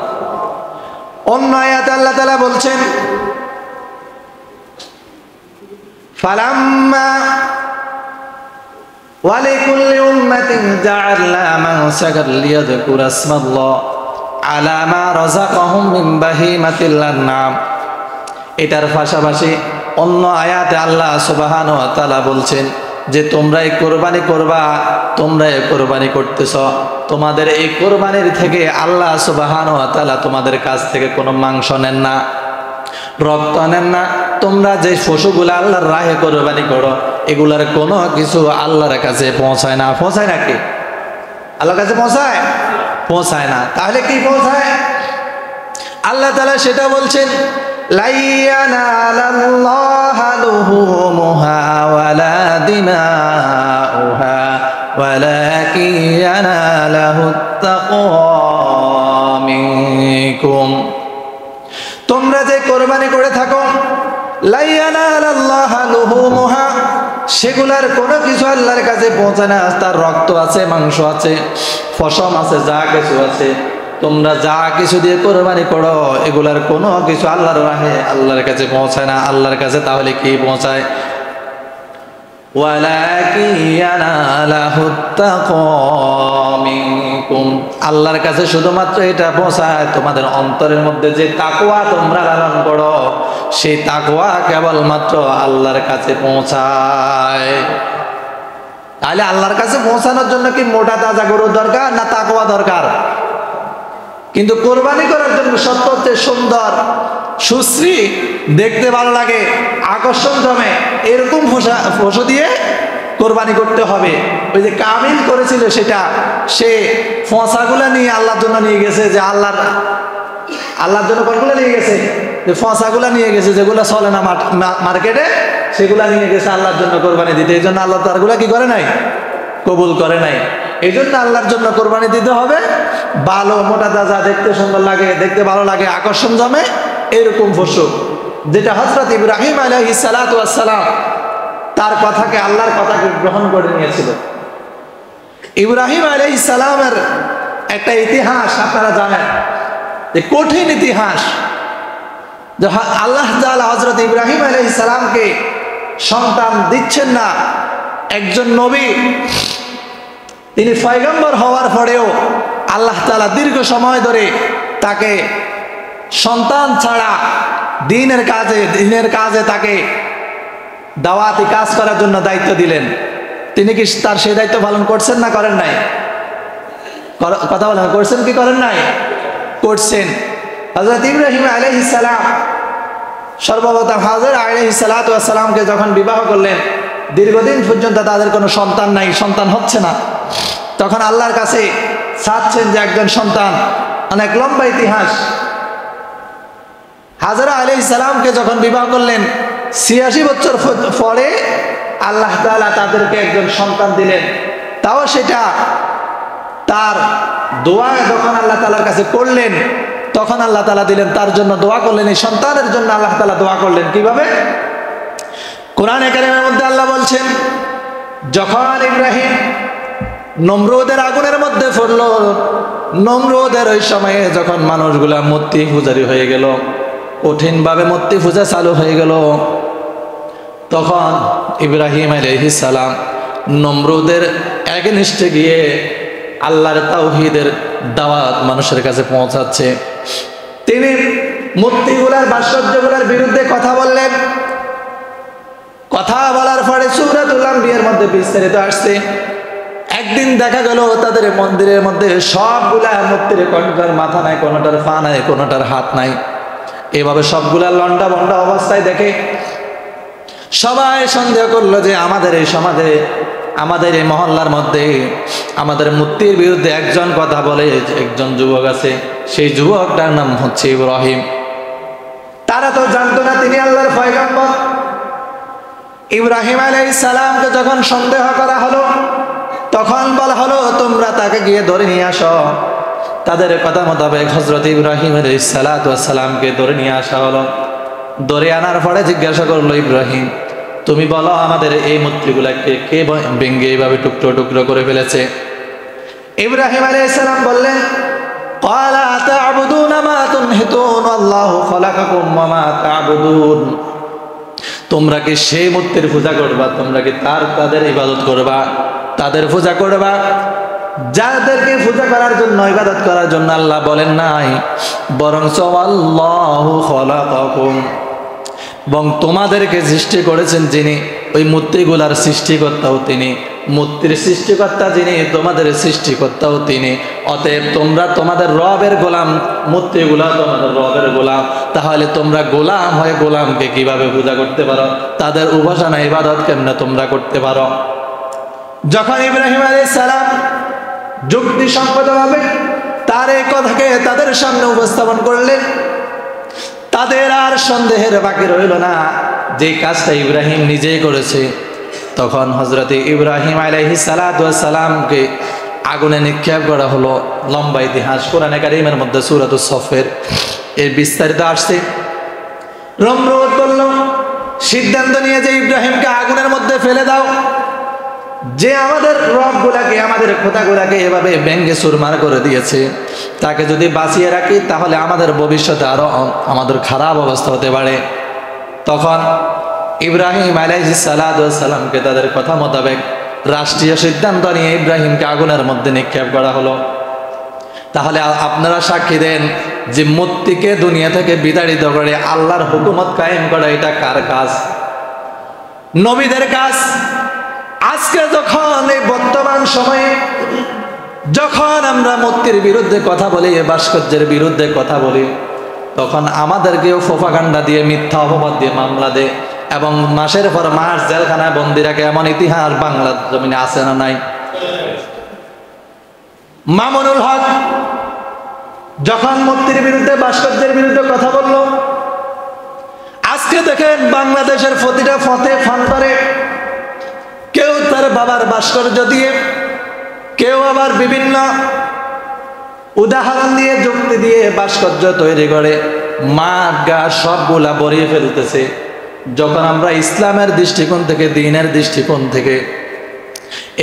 S1: অন্য আয়াতে আল্লাহ তাআলা বলছেন, ফালাম্মা ওয়ালিকুল্লি উম্মাতিন জাআলনা মানসাকান লিয়াযকুরা ইসমাল্লাহ আলা মা রাযাকাহুম মিন বাহিমাতিল আনআম। এটার পাশাপাশি অন্য আয়াতে আল্লাহ সুবহানাহু ওয়া তাআলা বলছেন যে তোমরাই কোরবানি করবা, তোমরাই কোরবানি করতেছ, তোমাদের এই কোরবানির থেকে আল্লাহ সুবহানাহু ওয়া তাআলা তোমাদের কাছ থেকে কোনো মাংস নেন না, রক্ত নেন না। তোমরা যে পশুগুলো আল্লাহর রাহে কোরবানি করো, এগুলার কোনো কিছু আল্লাহর কাছে পৌঁছায় না। পৌঁছায় নাকি? আল্লাহর কাছে পৌঁছায়? পৌঁছায় না। তাহলে কি পৌঁছায়? আল্লাহ তাআলা সেটা বলছেন, লা ইয়ানালাল্লাহু লুহুমুহা ওয়ালা দিমাউহা ওয়ালাকিন ইয়ানালাহুত তাকওয়া মিনকুম। তোমরা যে কোরবানি করে থাকো, লা ইয়ানালাল্লাহু লুহুমুহা, সেগুলার কোনো কিছু আল্লাহর কাছে পৌঁছায় না। তার রক্ত আছে, মাংস আছে, পশম আছে, যা কিছু আছে, তোমরা যা কিছু দিয়ে কোরবানি করো, এগুলার কোনো কিছু আল্লাহর রাহে আল্লাহর কাছে পৌঁছায় না। আল্লাহর কাছে তাহলে কি পৌঁছায়? ওয়ালাকিন ইয়ানালাহুত তাকওয়া মিনকুম। আল্লাহর কাছে শুধুমাত্র এটা পৌঁছায়, তোমাদের অন্তরের মধ্যে যে তাকওয়া তোমরা লালন করো, সেই তাকওয়া কেবলমাত্র আল্লাহর কাছে পৌঁছায়। তাহলে আল্লাহর কাছে পৌঁছানোর জন্য কি মোটা তাজা গরু দরকার না তাকওয়া দরকার? কিন্তু কোরবানি করার জন্য সত্য হচ্ছে সুন্দর, সুশ্রী, দেখতে ভালো লাগে, আকর্ষণ জমে, এরকম পশু দিয়ে কোরবানি করতে হবে। ওই যে কামিল করেছিল সেটা, সে ফসাগুলা নিয়ে আল্লাহর জন্য নিয়ে গেছে, যে আল্লাহর জন্য কোনগুলো নিয়ে গেছে? যে ফসাগুলা নিয়ে গেছে, যেগুলো চলে না মার্কেটে, সেগুলা নিয়ে গেছে আল্লাহর জন্য কোরবানি দিতে। এই জন্য আল্লাহ তারগুলা কি করে নাই? কবুল করে নাই। এই জন্য আল্লাহর জন্য কোরবানি দিতে হবে ভালো, মোটা তাজা, দেখতে সুন্দর লাগে, দেখতে ভালো লাগে, আকর্ষণ জমে, এরকম পশু, যেটা হযরত ইব্রাহিম আলাইহিস সালাতু ওয়াস সালাম তার কথাকে, আল্লাহর কথাকে গ্রহণ করে নিয়েছিল। ইব্রাহিম আলাইহিস সালামের একটা ইতিহাস আপনারা জানেন, যে কঠিন ইতিহাস। যে আল্লাহ তাআলা হযরত ইব্রাহিম আলাইহিস সালামকে সন্তান দিচ্ছেন না। একজন নবী, তিনি পয়গম্বর হওয়ার পরেও আল্লাহ তাআলা দীর্ঘ সময় ধরে তাকে সন্তান ছাড়া দ্বীনের কাজে তাকে দাওয়াতি কাজ করার জন্য দায়িত্ব দিলেন। তিনি কি তার সেই দায়িত্ব পালন করছেন না করেন নাই? কথা বলেন, করছেন কি করেন নাই? করছেন। হযরত ইব্রাহিম আলাইহিস সালাম সর্বপ্রথম হাজরা আলাইহিস সালাতু ওয়াস সালামকে যখন বিবাহ করলেন, দীর্ঘদিন পর্যন্ত তাদের কোনো সন্তান নাই, সন্তান হচ্ছে না। তখন আল্লাহর কাছে চাচ্ছেন যে একজন সন্তান। অনেক লম্বা ইতিহাস। হাজরা আলাইহিস সালামকে যখন বিবাহ করলেন, ৮৬ বছর পরে আল্লাহ তাআলা তাদেরকে একজন সন্তান দিলেন। তাও সেটা তার দোয়া যখন আল্লাহ তাআলার কাছে করলেন, তখন আল্লাহ তাআলা দিলেন, তার জন্য দোয়া করলেন। এই সন্তানের জন্য আল্লাহ তাআলা দোয়া করলেন কিভাবে? কোরআনে কারীমের মধ্যে আল্লাহ বলছেন, যখন ইব্রাহিম নমরুদের আগুনের মধ্যে পড়ল, নমরুদের ওই সময়ে যখন মানুষগুলা মূর্তি পূজারী হয়ে গেল, কঠিনভাবে মূর্তি পূজা চালু হয়ে গেল, তখন ইব্রাহিম আলাইহিস সালাম নমরুদের এগেনস্টে গিয়ে আল্লাহর তাওহীদের দাওয়াত মানুষের কাছে পৌঁছাচ্ছে। তিনি মূর্তিগুলার ভাস্কর্যগুলার বিরুদ্ধে কথা বললেন। কথা বলার পরে সূরাতুল আম্বিয়ার মধ্যে বিস্তারিত আসছে। একদিন দেখা গেল তাদের মন্দিরের মধ্যে সবগুলা মূর্তির কোনটার মাথা নাই, কোনটার পা নাই, কোনটার হাত নাই, এভাবে সবগুলা লন্ডা বন্ডা অবস্থায় দেখে সবাই সন্দেহ করলো যে আমাদের এই সমাজে, আমাদের এই মহল্লার মধ্যে আমাদের মূর্তির বিরুদ্ধে একজন কথা বলে, একজন যুবক আছে, সেই যুবকটার নাম হচ্ছে ইব্রাহিম। তারা তো জানতো না তিনি আল্লাহর পয়গম্বর। ইব্রাহিম আলাইহিস সালামকে যখন সন্দেহ করা হলো, তখন বলা হলো তোমরা তাকে গিয়ে ধরে নিয়ে আসো। তাদের কথা মোতাবেক হযরত ইব্রাহিম আলাইহিস সালামকে ধরে নিয়ে আসা হলো। ধরে আনার পরে জিজ্ঞাসা করলো, ইব্রাহিম তুমি বলো আমাদের এই মূর্তিগুলাকে কে ভেঙে এইভাবে টুকরো টুকরো করে ফেলেছে? ইব্রাহিম আলাইহিস সালাম বললেন, ক্বালা আতা'বুদুনা মা তুনহিতুন আল্লাহু খালাকাকুম ওয়া মা তা'বুদুন। তোমরা কি সেই মূর্তির পূজা করবা? তোমরা কি তাদের ইবাদত করবা, তাদের পূজা করবা যাদেরকে পূজা করার জন্য, ইবাদত করার জন্য আল্লাহ বলেন নাই, বরং আল্লাহু খালাকাকুম, এবং তোমাদেরকে সৃষ্টি করেছেন যিনি, ওই মূর্তিগুলার সৃষ্টিকর্তাও তিনি, মূর্তির সৃষ্টিকর্তা যিনি, তোমাদের সৃষ্টিকর্তাও তিনি। অতএব তোমরা তোমাদের রবের গোলাম, মূর্তিগুলা তোমাদের রবের গোলাম। তাহলে তোমরা গোলাম হয়ে গোলামকে কিভাবে পূজা করতে পারো? তাদের উপাসনা ইবাদত কেমনে তোমরা করতে পারো? যখন ইব্রাহিম আলাইহিস সালাম যুক্তিসঙ্গতভাবে তার এই কথাকে তাদের সামনে উপস্থাপন করলেন, তাদের আর সন্দেহের বাকি রইল না যে কাজটা ইব্রাহিম নিজেই করেছে। তখন হযরত ইব্রাহিম আলাইহিস সালামকে আগুনে নিক্ষেপ করা হলো। লম্বা ইতিহাস, কোরআনে কারীমের মধ্যে সূরাতুস সফের এর বিস্তারিত আসছে। নমরুদ বলল, সিদ্ধান্ত নিয়ে যে ইব্রাহিমকে আগুনের মধ্যে ফেলে দাও, যে আমাদের রবগুলাকে, আমাদের খোদাগুলাকে এভাবে ভেঙ্গে চুরমার করে দিয়েছে, তাকে যদি বাঁচিয়ে রাখি তাহলে আমাদের ভবিষ্যতে আরো আমাদের খারাপ অবস্থা হতে পারে। তখন ইব্রাহিম আলাইহিস সালামকে তাদের কথা মোতাবেক রাষ্ট্রীয় সিদ্ধান্ত নিয়ে ইব্রাহিমকে আগুনের মধ্যে নিক্ষেপ করা হলো। তাহলে আপনারা সাক্ষী দেন যে মূর্তিকে দুনিয়া থেকে বিতাড়িত করে আল্লাহর হুকুমত কায়েম করা এটা কার কাজ? নবীদের কাজ। আজকে যখন এই বর্তমান সময়ে যখন আমরা মূর্তির বিরুদ্ধে কথা বলি, ভাস্কর্যের বিরুদ্ধে কথা বলি, তখন আমাদেরকেও প্রোপাগান্ডা দিয়ে, মিথ্যা অপবাদ দিয়ে মামলা দেয় এবং মাসের পর মাস জেলখানায় বন্দী রাখে। এমন ইতিহাস বাংলার জমিনে আছে না নাই? মামুনুল হক যখন মূর্তির বিরুদ্ধে, ভাস্কর্যের বিরুদ্ধে কথা বলল, আজকে দেখেন বাংলাদেশের প্রতিটা পথে ফান্ডারে কেউ তার বাবার ভাস্কর্য দিয়ে, কেউ আবার বিভিন্ন উদাহরণ দিয়ে, যুক্তি দিয়ে ভাস্কর্য তৈরি করে মাঠ ঘাট সবগুলা ভরিয়ে ফেলতেছে। যখন আমরা ইসলামের দৃষ্টিকোণ থেকে, দ্বীনের দৃষ্টিকোণ থেকে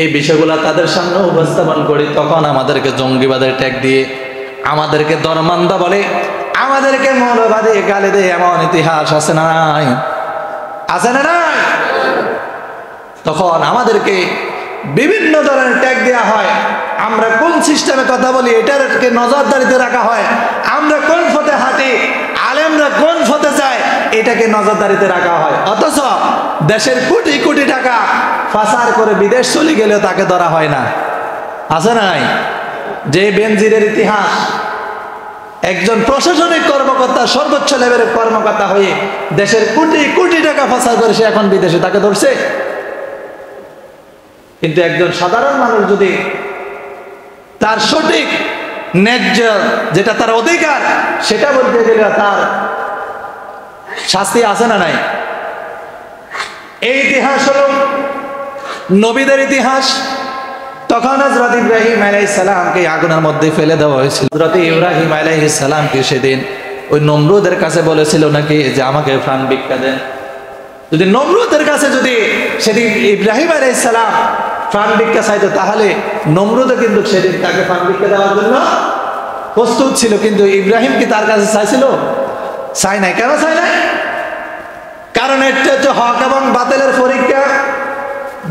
S1: এই বিষয়গুলা তাদের সামনে উপস্থাপন করি, তখন আমাদেরকে জঙ্গিবাদের ট্যাগ দিয়ে, আমাদেরকে ধর্মান্ধা বলে, আমাদেরকে মৌলবাদী গালি দেয়। এমন ইতিহাস আছে না নাই? আছে না নাই? তখন আমাদেরকে বিভিন্ন ধরনের ট্যাগ দেওয়া হয়। আমরা কোন সিস্টেমে কথা বলি এটাকে নজরদারিতে রাখা হয়। আমরা কোন পথে হাঁটি, আলেমরা কোন পথে যায়, এটাকে নজরদারিতে রাখা হয়। অথচ দেশের কোটি কোটি টাকা পাচার করে বিদেশ চলে গেলেও তাকে ধরা হয় না। আছে না নাই? যে বেনজিরের ইতিহাস, একজন প্রশাসনিক কর্মকর্তা, সর্বোচ্চ লেভেলের কর্মকর্তা হয়ে দেশের কোটি কোটি টাকা পাচার করে সে এখন বিদেশে, তাকে ধরছে। কিন্তু একজন সাধারণ মানুষ যদি তার সঠিক ন্যায্য যেটা তার অধিকার সেটা বলতে গেলে তার শাস্তি আছে না নাই? এই ইতিহাস হলো নবীদের ইতিহাস। তখন হযরত ইব্রাহিম আলাইহিস সালামকে আগুনের মধ্যে ফেলে দেওয়া হয়েছিল। হযরত ইব্রাহিম আলাইহিস সালামকে সেদিন ওই নমরুদের কাছে বলেছিল নাকি যে আমাকে প্রাণ ভিক্ষা দেন। যদি নমরুদের কাছে যদি সেদিন ইব্রাহিম আলাইহিস সালাম প্রাণ ভিক্ষা চাইতো, তাহলে নমরুদও কিন্তু সেদিন তাকে প্রাণ ভিক্ষা দেওয়ার জন্য প্রস্তুত ছিল। কিন্তু ইব্রাহিম কি তার কাছে চাইছিল? চাই নাই। কেন চাই নাই? কারণ এটা হচ্ছে হক এবং বাতিলের পরীক্ষা।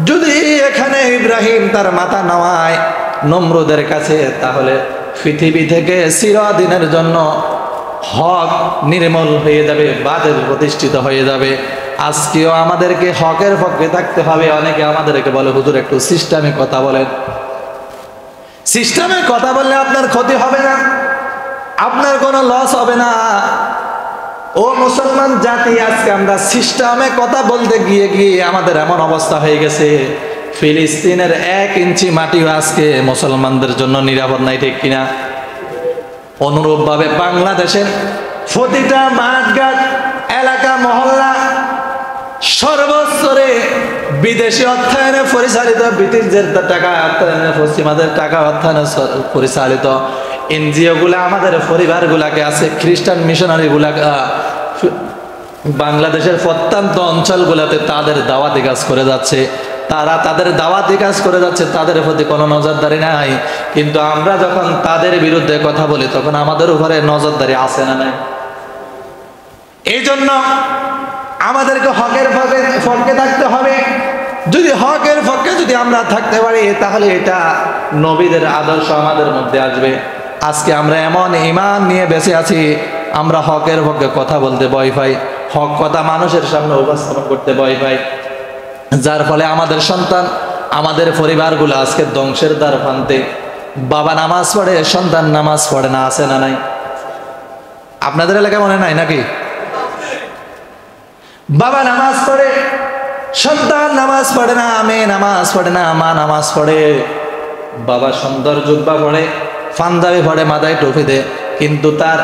S1: যদি এখানে ইব্রাহিম তার মাথা নামায়, নমরুদের কাছে, তাহলে পৃথিবী থেকে চিরদিনের জন্য হক নির্মূল হয়ে যাবে, বাতিল প্রতিষ্ঠিত হয়ে যাবে। আজকেও আমাদেরকে হকের পক্ষে থাকতে হবে। অনেকে আমাদেরকে বলে, হুজুর একটু সিস্টেমে কথা বলেন। সিস্টেমে কথা বললে আপনার ক্ষতি হবে না, আপনার কোনো লস হবে না। ও মুসলমান জাতি, আজকে আমরা সিস্টেমে কথা বলতে গিয়ে গিয়ে আমাদের এমন অবস্থা হয়ে গেছে, ফিলিস্তিনের 1 ইঞ্চি মাটিও আজকে মুসলমানদের জন্য নিরাপদ নাই, ঠিক কিনা? অনুরূপভাবে বাংলাদেশের প্রতিটা মাঠঘাট, এলাকা, মহল্লা, সর্বস্তরে বিদেশি অর্থায়নে পরিচালিত, ব্রিটিশদের টাকা অর্থায়নে, পশ্চিমাদের টাকা অর্থায়নে পরিচালিত এনজিও গুলা আমাদের পরিবারগুলাকে আছে, খ্রিস্টান মিশনারি গুলা বাংলাদেশের প্রত্যন্ত অঞ্চলগুলোতে তাদের দাওয়াতি কাজ করে যাচ্ছে। তারা তাদের দাওয়াতি কাজ করে যাচ্ছে, তাদের প্রতি কোনো নজরদারি নাই। কিন্তু আমরা যখন তাদের বিরুদ্ধে কথা বলি তখন আমাদের উপরে নজরদারি আছে না নাই? এই জন্য আমাদেরকে হকের পক্ষে থাকতে হবে। যদি হকের পক্ষে যদি আমরা থাকতে পারি, তাহলে এটা নবীদের আদর্শ আমাদের মধ্যে আসবে। আজকে আমরা এমন ঈমান নিয়ে বেঁচে আছি, আমরা হকের পক্ষে কথা বলতে ভয় পাই, হক কথা মানুষের সামনে উপস্থাপন করতে ভয় পাই, যার ফলে আমাদের সন্তান, আমাদের পরিবারগুলো আজকে ধ্বংসের দ্বার প্রান্তে। বাবা নামাজ পড়ে, সন্তান নামাজ পড়ে না, আছে না নাই? আপনাদের এলাকায় মনে নাই নাকি? বাবা নামাজ পড়ে, সন্তান নামাজ পড়ে না, মেয়ে নামাজ পড়ে না, মা নামাজ পড়ে। বাবা সুন্দর জুব্বা পড়ে, পাঞ্জাবি পড়ে, মাথায় টুপি দেয়, কিন্তু তার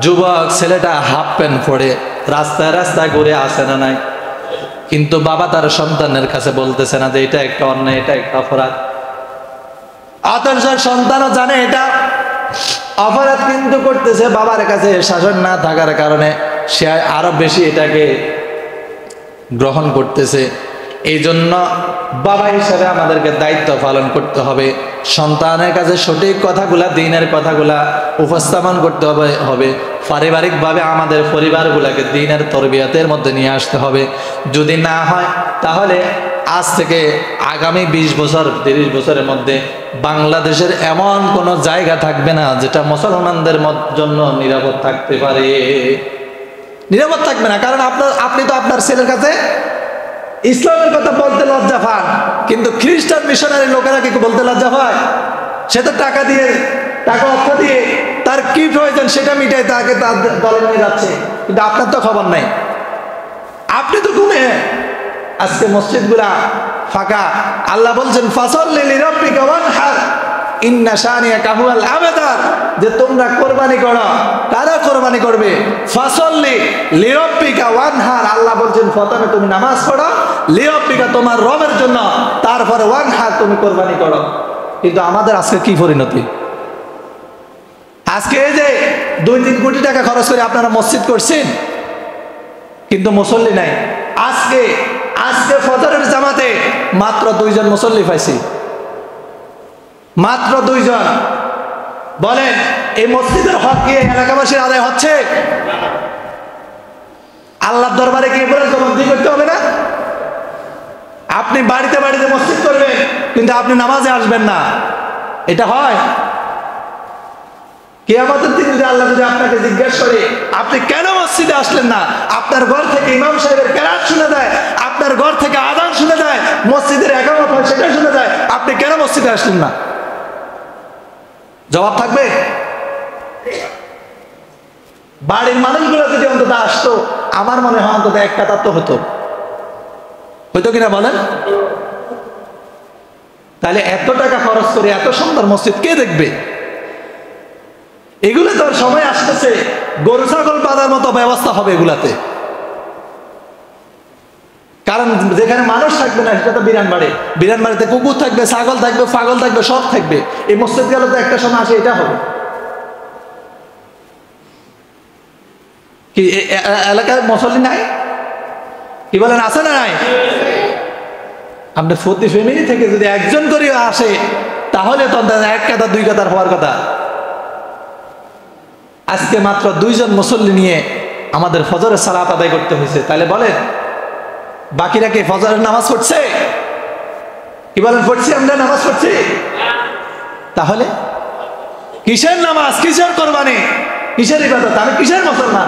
S1: যুবক ছেলেটা হাফ প্যান্ট পড়ে রাস্তায় রাস্তায় ঘুরে, আসে না নাই? কিন্তু বাবা তার সন্তানের কাছে বলতেছে না যে এটা একটা অন্যায়, এটা একটা অপরাধ। অথচ সন্তানও জানে এটা অপরাধ, কিন্তু করতেছে। বাবার কাছে শাসন না থাকার কারণে সে আরো বেশি এটাকে গ্রহণ করতেছে। এই জন্য বাবা হিসাবে আমাদেরকে দায়িত্ব পালন করতে হবে। সন্তানের কাছে সঠিক কথাগুলা, দ্বীনের কথাগুলা উপস্থাপন করতে হবে। পারিবারিকভাবে আমাদের পরিবারগুলোকে দ্বীনের তরবিয়তের মধ্যে নিয়ে আসতে হবে। যদি না হয়, তাহলে আজ থেকে আগামী 20 বছর 30 বছরের মধ্যে বাংলাদেশের এমন কোনো জায়গা থাকবে না যেটা মুসলমানদের জন্য নিরাপদ থাকতে পারে। নিরাপদ থাকবে না, কারণ আপনি তো আপনার ছেলের কাছে ইসলামের কথা বলতে লজ্জা পান, কিন্তু খ্রিস্টান মিশনারি লোকেরা কি বলতে লজ্জা পায়? সে তো টাকা দিয়ে, টাকা অর্থ দিয়ে তার কি প্রয়োজন সেটা মিটাই তাকে তার দলে নিয়ে যাচ্ছে, কিন্তু আপনার তো খবর নাই। আপনি তো ঘুমে। আজকে মসজিদগুলা ফাঁকা। আল্লাহ বলছেন ফাসাল্লি লিরাব্বিকা ওয়ানহার ইন্না শানিয়াকা হুয়াল আবতার, যে তোমরা কোরবানি করো। কারা কোরবানি করবে? ফাসাল্লি লিরাব্বিকা ওয়ানহার। আল্লাহ বলছেন প্রথমে তুমি নামাজ পড়ো, লিরাব্বিকা তোমার রবের জন্য, তারপরে ওয়ানহার তুমি কোরবানি করো। কিন্তু আমাদের আজকে কি পরিণতি? আজকে এই যে 2-3 কোটি টাকা খরচ করে আপনারা মসজিদ করছেন, কিন্তু মুসল্লি নাই। আজকে ফজরের জামাতে মাত্র 2 জন মুসল্লি পাইছি, মাত্র 2 জন। বলেন এই মসজিদের হক কি এলাকাবাসীর আদায় হচ্ছে? আল্লাহর দরবারে কি এগুলো জবাবদিহি করতে হবে না? আপনি বাড়িতে বাড়িতে মসজিদ করবেন, কিন্তু আপনি নামাজে আসবেন না, এটা হয়? কিয়ামতের দিন যদি আল্লাহ যদি আপনাকে জিজ্ঞেস করে আপনি কেন মসজিদে আসলেন না, আপনার ঘর থেকে ইমাম সাহেবের কেরাত শুনে দেয়, আপনার ঘর থেকে আযান শুনে দেয়, মসজিদের একামত হয় সেটা শুনে দেয়, আপনি কেন মসজিদে আসলেন না? জবাব থাকবে? বাড়ির মানুষগুলো যদি অন্তত আসতো, আমার মনে হয় অন্তত এক কাতার তো হতো কিনা বলেন? তাহলে এত টাকা খরচ করে এত সুন্দর মসজিদ কে দেখবে? এগুলো তো সময় আসতেছে গরু ছাগল বাঁধার মতো ব্যবস্থা হবে এগুলাতে, কারণ যেখানে মানুষ থাকবে না সেটা তো বিরান বাড়ি। বিরান বাড়িতে কুকুর থাকবে, ছাগল থাকবে, পাগল থাকবে, সব থাকবে। এই মসজিদ গেলে তো একটা সময় আসে এটা হবে কি? এলাকার মুসল্লি নাই? কি বলেন, আছে না নাই? আপনি প্রতি ফ্যামিলি থেকে যদি একজন করে আসে, তাহলে তো 1 কাতার 2 কাতার হওয়ার কথা। আজকে মাত্র 2 জন মুসল্লি নিয়ে আমাদের ফজরের সালাত আদায় করতে হয়েছে। তাহলে বলেন বাকিরা কি ফজরের নামাজ পড়ছে? কি বলেন, পড়ছি? আমরা নামাজ পড়ছি? তাহলে কিসের নামাজ, কিসের কোরবানি, কিসের ইবাদত, আমি কিসের মুসলমান?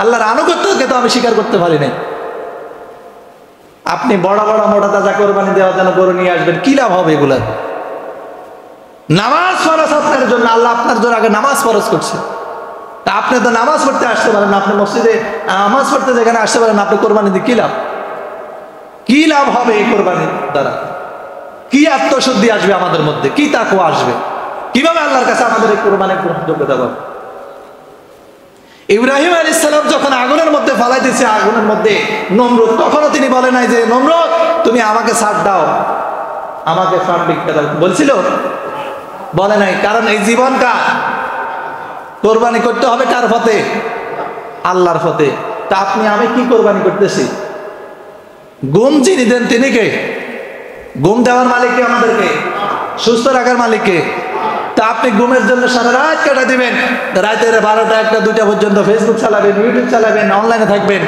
S1: আল্লাহর আনুগত্যকে তো আমি স্বীকার করতে পারি না। আপনি বড় বড় মোটা তাজা কোরবানি দেওয়ার জন্য গরু নিয়ে আসবেন, কি লাভ হবে এগুলা? নামাজ ফরজ আপনার জন্য, আল্লাহ আপনার জন্য আগে নামাজ ফরজ করছে। তা আপনি তো নামাজ পড়তে আসতে পারেন না, আপনি মসজিদে নামাজ পড়তে যেখানে আসতে পারেন, আপনি কোরবানি দিয়ে কি লাভ? কি লাভ হবে এই কোরবানির দ্বারা? কি আত্মশুদ্ধি আসবে আমাদের মধ্যে, কি তাকওয়া আসবে? কিভাবে আল্লাহর কাছে আমাদের এই কোরবানির গ্রহণযোগ্যতা পাবে? ইব্রাহিম আলাইহিস সালাম যখন আগুনের মধ্যে ফালাই দিয়েছে, আগুনের মধ্যে নমরুদ, তখনও তিনি বলে নাই যে নমরুদ তুমি আমাকে ছাড় দাও, আমাকে ছাড় ভিক্ষা দাও, বলছিল? বলে নাই। কারণ এই জীবন কার? কোরবানি করতে হবে কার পথে? আল্লাহর পথে। তা আপনি আমি কি কোরবানি করতেছি? ঘুম যিনি দেন তিনি কে? ঘুম দেওয়ার মালিক কে? আমাদেরকে সুস্থ রাখার মালিক কে? তা আপনি ঘুমের জন্য সারা রাত কাটা দিবেন, রাতের 12টা 1টা 2টা পর্যন্ত ফেসবুক চালাবেন, ইউটিউব চালাবেন, অনলাইনে থাকবেন,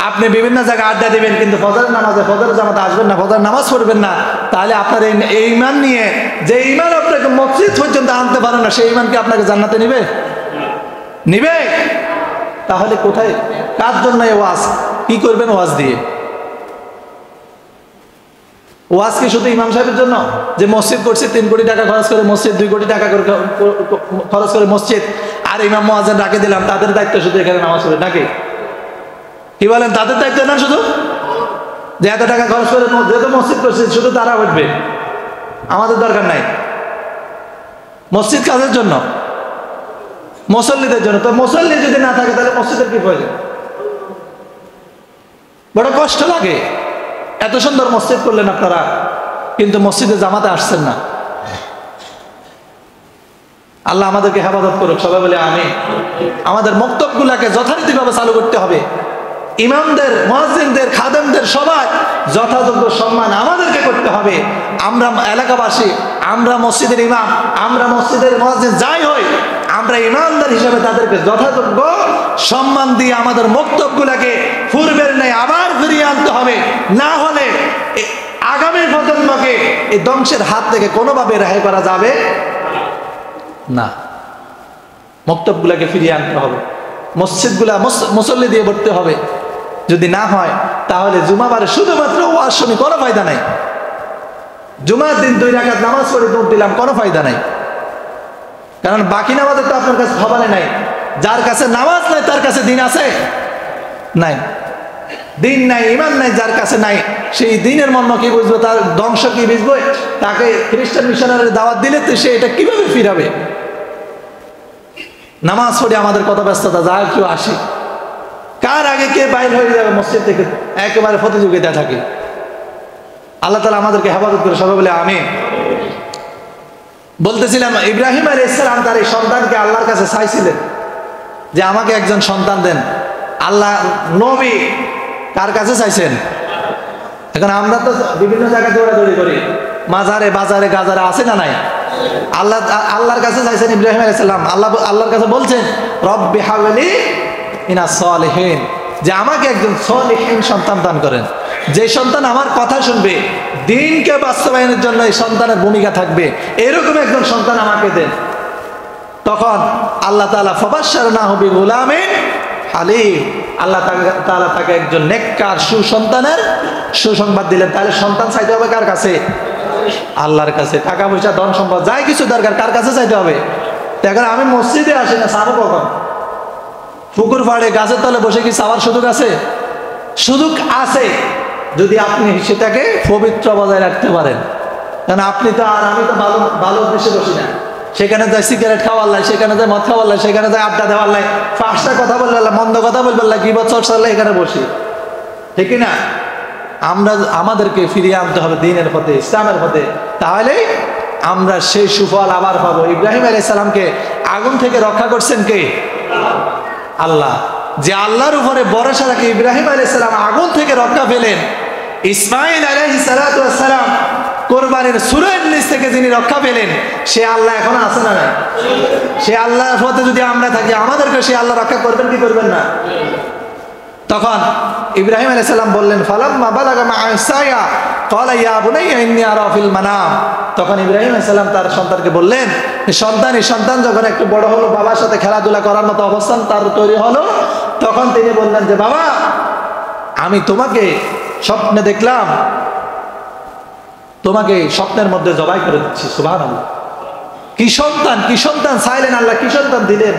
S1: আপনি বিভিন্ন জায়গায় আড্ডা দিবেন, কিন্তু ফজরের নামাজে ফজরের জামাতে আসবেন না, ফজর নামাজ পড়বেন না। তাহলে আপনার এই ঈমান নিয়ে, যে ঈমান আপনাকে মসজিদ পর্যন্ত আনতে পারেন না, সেই ঈমানকে আপনাকে জান্নাতে নিবে? নিবে? তাহলে কোথায়, কার জন্য এই ওয়াজ? কি করবেন ওয়াজ দিয়ে? ওয়াজ কি শুধু ইমাম সাহেবের জন্য, যে মসজিদ করছে 3 কোটি টাকা খরচ করে মসজিদ, 2 কোটি টাকা করে খরচ করে মসজিদ, আর ইমাম মুয়াজ্জিন রাখে দিলাম, তাদের দায়িত্ব শুধু এখানে নামাজ পড়ে নাকি? কি বলেন? তাদের দায়িত্ব না শুধু যে এত টাকা খরচ করে যেহেতু মসজিদ করছে শুধু তারা উঠবে, আমাদের দরকার নাই? মসজিদ কাজের জন্য, মুসল্লিদের জন্য। তো মুসল্লি যদি না থাকে তাহলে মসজিদের কি প্রয়োজন? বড় কষ্ট লাগে। এত সুন্দর মসজিদ করলেন আপনারা, কিন্তু মসজিদে জামাতে আসছেন না। আল্লাহ আমাদেরকে হেফাজত করুক, সবাই বলে আমিন। আমাদের মক্তবগুলাকে যথারীতিভাবে চালু করতে হবে। ইমামদের, মুয়াজ্জিনদের, খাদেমদের সবাই যথাযোগ্য সম্মান আমাদেরকে করতে হবে। আমরা এলাকাবাসী, আমরা মসজিদের ইমাম, আমরা মসজিদের মুয়াজ্জিন যাই হই, আমরা ইমানদার হিসেবে তাদেরকে যথাযোগ্য সম্মান দিয়ে আমাদের মক্তবগুলাকে পূর্বের ন্যায় আবার ফিরিয়ে আনতে হবে। না হলে আগামী প্রজন্মকে এই ধ্বংসের হাত থেকে কোনোভাবে রেহাই করা যাবে না। মক্তবগুলাকে ফিরিয়ে আনতে হবে, মসজিদগুলা মুসল্লি দিয়ে ভরতে হবে। যদি না হয় তাহলে জুমাবারে শুধুমাত্র ওয়াজ শুনি, কোনো ফায়দা নাই। জুমার দিন 2 রাকাত নামাজ পড়ে দৌড় দিলাম, কোনো ফায়দা নাই। কারণ বাকি নামাজের তো আপনার কাছে খবরে নাই। যার কাছে নামাজ নাই তার কাছে দিন আছে? নাই। দিন নাই, ইমান নাই, যার কাছে নাই, সেই দিনের মর্ম কি বুঝবে, তার ধ্বংস কি বুঝবে? তাকে খ্রিস্টান মিশনারির দাওয়াত দিলে তো সে এটা কিভাবে ফিরাবে? নামাজ পড়ে আমাদের কত ব্যস্ততা, যা কেউ আসে, কার আগে কে বাইর হয়ে যাবে মসজিদ থেকে, একেবারে প্রতিযোগিতা থাকে। আল্লাহ তাআলা আমাদেরকে হেফাজত করে, সবাই বলে আমিন। বলতেছিলাম, ইব্রাহিম আলাইহিস সালাম তার এই সন্তানকে আল্লাহর কাছে চাইছিলেন যে আমাকে একজন সন্তান দেন। আল্লাহ নবী কার কাছে চাইছেন? এখন আমরা তো বিভিন্ন জায়গায় দৌড়াদৌড়ি করি, মাজারে, বাজারে, গাজারে, আছে না নাই? আল্লাহর কাছে চাইছেন ইব্রাহিম আলাইহিস সালাম। আল্লাহর কাছে বলছেন রব্বি হাবলি মিনাস সালিহিন, যে আমাকে একজন সলিহিন সন্তান দান করেন, যে সন্তান আমার কথা শুনবে, দ্বীনকে বাস্তবায়নের জন্য এই সন্তানের ভূমিকা থাকবে, এরকম একজন সন্তান আমাকে দেন। তখন আল্লাহ তাআলা ফাবাশশারনাহু বিগুলামিন হালিম, আল্লাহ তাআলা তাকে একজন নেককার সুসন্তানের সুসংবাদ দিলেন। তাহলে সন্তান চাইতে হবে কার কাছে? আল্লাহর কাছে। টাকা পয়সা, ধন সম্পদ, যাই কিছু দরকার কার কাছে চাইতে হবে? এখন আমি মসজিদে আসি না, চাবো কখন? পুকুর পাড়ে গাছের তলে বসে কি চাওয়ার সুযোগ আছে? সুযোগ আছে যদি আপনি সেটাকে পবিত্র বজায় রাখতে পারেন। কারণ আপনি তো আর আমি তো ভালো ভালো উদ্দেশ্যে বসি না। সেখানে যায় সিগারেট খাওয়ার লাই, সেখানে যায় মদ খাওয়ার লাই, সেখানে যায় আড্ডা দেওয়ার লাই, ফাঁসটা কথা বলবার, মন্দ কথা বলবার, গীবত চর্চার লাই এখানে বসি, ঠিক না? আমাদেরকে ফিরিয়ে আনতে হবে দ্বীনের পথে, ইসলামের পথে, তাহলে আমরা সেই সুফল আবার পাবো। ইব্রাহিম আলাইহিস সালামকে আগুন থেকে রক্ষা করছেন কে? আল্লাহ। যে আল্লাহর উপরে ভরসা রাখে ইব্রাহিম আলাইহিস সালাম আগুন থেকে রক্ষা পেলেন, ইসমাঈল আলাইহিস সালাতু ওয়াস সালাম কোরবানির সূরার নিচ থেকে যিনি রক্ষা পেলেন, সে আল্লাহ এখন আছে না নাই? সে আল্লাহর পথে যদি আমরা থাকি, আমাদেরকে সে আল্লাহ রক্ষা করবেন কি করবেন না? তখন ইব্রাহিম আলাইহিস সালাম বললেন ফালাম্মা বালাগা মাআ সায়া ক্বালা ইয়া বুনাইয়া ইন্নী আরা ফিল মানাম। তখন ইব্রাহিম আলাইহিস সালাম তার সন্তানকে বললেন, এই সন্তান যখন একটু বড় হলো, বাবার সাথে খেলাধুলা করার মতো অবস্থান তার তৈরি হলো, তখন তিনি বললেন যে বাবা, আমি তোমাকে স্বপ্নে দেখলাম, তোমাকে স্বপ্নের মধ্যে জবাই করে দিচ্ছি। সুবহানাল্লাহ। কি সন্তান চাইলেন, আল্লাহ কি সন্তান দিলেন।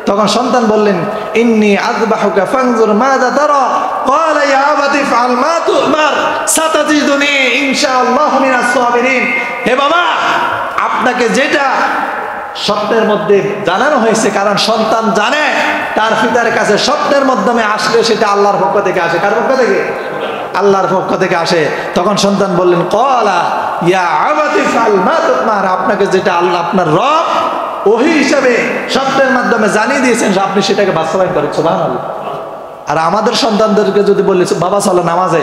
S1: তখন সন্তান বললেন, ইন্নী আযবাহুকা ফানজুর মাযা তারা। ক্বালা ইয়া আবাতি ফাআল মা তু'মার সাতাজিদুনি ইনশাআল্লাহু মিনাস সাবিরিন। হে বাবা, আপনাকে যেটা স্বপ্নের মধ্যে জানানো হয়েছে, কারণ সন্তান জানে তার পিতার কাছে স্বপ্নের মাধ্যমে আসলে সেটা আল্লাহর পক্ষ থেকে আসে। কার পক্ষ থেকে? আল্লাহর পক্ষ থেকে আসে। তখন সন্তান বললেন, ক্বালা ইয়া আবাতি ফাআল মা তু'মার, আপনাকে যেটা আল্লাহ আপনার রব ওহী হিসাবে স্বপ্নের মাধ্যমে জানিয়ে দিয়েছেন, আপনি সেটাকে বাস্তবায়ন করেন। সুবহানাল্লাহ। আর আমাদের সন্তানদেরকে যদি বলি বাবা চলো নামাজে,